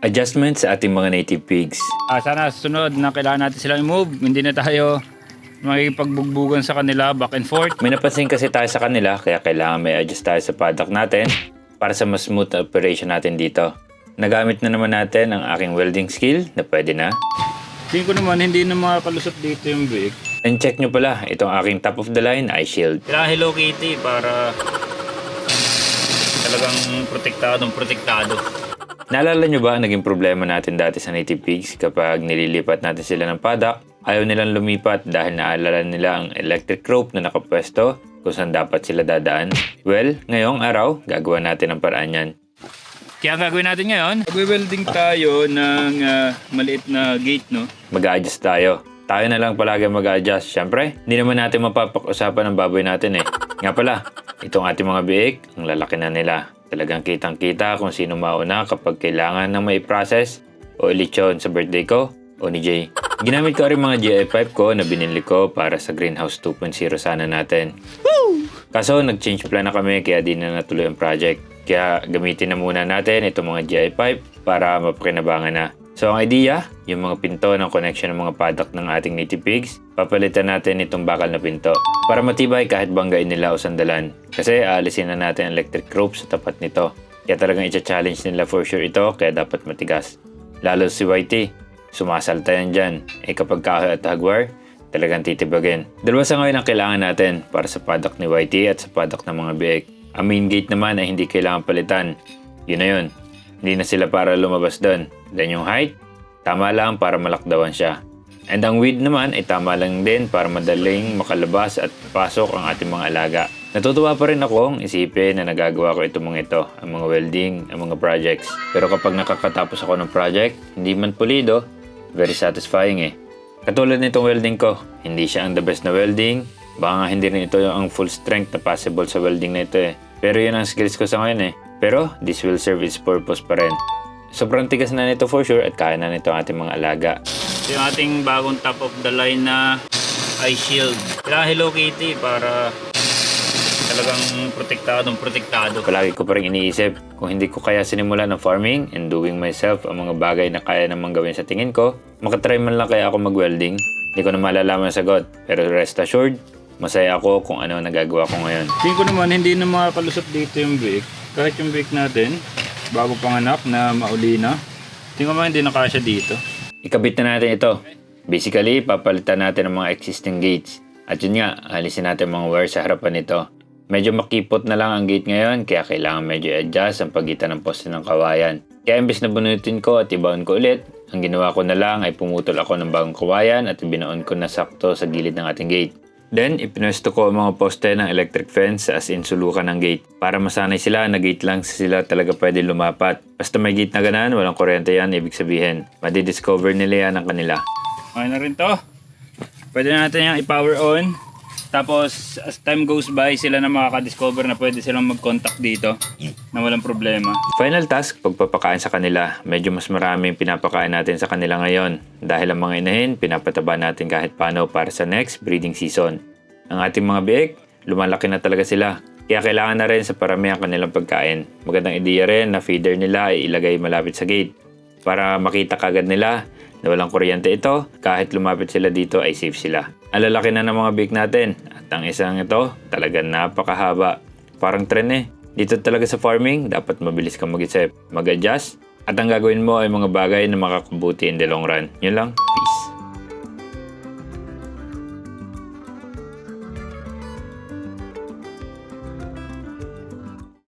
Adjustment sa ating mga native pigs. Sana susunod na kailangan natin silang i-move. Hindi na tayo makikipagbugbugan sa kanila back and forth. May napansin kasi tayo sa kanila kaya kailangan may adjust tayo sa paddock natin para sa mas smooth na operation natin dito. Nagamit na naman natin ang aking welding skill na pwede na. Tingin ko naman hindi na makalusot dito yung brake. And check nyo pala itong aking top of the line eye shield. Kailangan Hello Kitty para talagang protektado. Naalala nyo ba ang naging problema natin dati sa native pigs kapag nililipat natin sila ng paddock? Ayaw nilang lumipat dahil naalala nila ang electric rope na nakapwesto kung saan dapat sila dadaan. Well, ngayong araw, gagawa natin ang paraan yan. Kaya ang gagawin natin ngayon, mag-welding tayo ng maliit na gate, no? Mag-a-adjust tayo. Tayo na lang palagi mag-a-adjust. Siyempre, hindi naman natin mapapag-usapan ng baboy natin eh. Nga pala, itong ating mga biik, ang lalaki na nila. Talagang kitang-kita kung sino mauna kapag kailangan ng may process o ilitsyon sa birthday ko o ni Jay. Ginamit ko rin mga GI pipe ko na binili ko para sa Greenhouse 2.0 sana natin. Kaso nag-change plan na kami kaya di na natuloy ang project. Kaya gamitin na muna natin itong mga GI pipe para mapakinabangan na. So ang idea, yung mga pinto ng connection ng mga paddock ng ating native pigs, papalitan natin itong bakal na pinto para matibay kahit banggain nila o sandalan. Kasi aalisin na natin ang electric rope sa tapat nito. Kaya talagang i-challenge nila for sure ito kaya dapat matigas. Lalo si Whitey, sumasalta yan dyan. Kapag kahoy at hagwar, talagang titibagin. Dalawa sa ngayon ang kailangan natin para sa paddock ni Whitey at sa paddock ng mga biik. Ang main gate naman ay hindi kailangan palitan. Yun na yun. Hindi na sila para lumabas doon. Then yung height, tama lang para malakdawan siya. And ang width naman ay tama lang din para madaling makalabas at pasok ang ating mga alaga. Natutuwa pa rin akong isipin na nagagawa ko itong mga ito, ang mga welding, ang mga projects. Pero kapag nakakatapos ako ng project, hindi man pulido, very satisfying eh. Katulad nitong welding ko, hindi siya ang the best na welding. Baka nga hindi rin ito ang full strength na possible sa welding na ito eh. Pero yun ang skills ko sa ngayon eh. Pero this will serve its purpose pa rin. Sobrang tigas na nito for sure at kaya na nito ang ating mga alaga. Ito yung ating bagong top of the line na eye shield. Kailangan Hello Kitty para talagang protektado. Palagi ko pa rin iniisip, kung hindi ko kaya sinimulan ng farming and doing myself ang mga bagay na kaya namang gawin sa tingin ko, makatry man lang kaya ako mag-welding. Hindi ko na malalaman ang sagot, pero rest assured, masaya ako kung ano ang nagagawa ko ngayon. Tingin ko naman hindi na makalusot dito yung brake. Kahit yung brake natin, bago panganak na mauli na, tingin ko naman hindi nakasya dito. Ikabit na natin ito. Basically, papalitan natin ang mga existing gates. At yun nga, alisin natin mga wire sa harapan nito. Medyo makipot na lang ang gate ngayon, kaya kailangan medyo adjust ang pagitan ng poste ng kawayan. Kaya imbes na bunutin ko at ibaon ko ulit, ang ginawa ko na lang ay pumutol ako ng bagong kawayan at ibinaon ko na sakto sa gilid ng ating gate. Then, ipinwesto ko ang mga poste ng electric fence as in sulukan ng gate. Para masanay sila na gate lang sila talaga pwede lumapat. Basta may gate na ganan, walang kuryente yan, ibig sabihin. Madidiscover nila yan ang kanila. Okay na rin to. Pwede na natin yung i-power on. Tapos, as time goes by, sila na makaka-discover na pwede silang mag-contact dito na walang problema. Final task, pagpapakain sa kanila. Medyo mas maraming pinapakain natin sa kanila ngayon. Dahil ang mga inahin, pinapataba natin kahit paano para sa next breeding season. Ang ating mga biik, lumalaki na talaga sila. Kaya kailangan na rin sa paramihan kanilang pagkain. Magandang ideya rin na feeder nila ay ilagay malapit sa gate. Para makita kagad nila na walang kuryente ito, kahit lumapit sila dito ay safe sila. Ang lalaki na ng mga biik natin at ang isang ito talagang napakahaba. Parang tren eh. Dito talaga sa farming, dapat mabilis kang mag-isip, mag-adjust at ang gagawin mo ay mga bagay na makakabuti in the long run. Yun lang.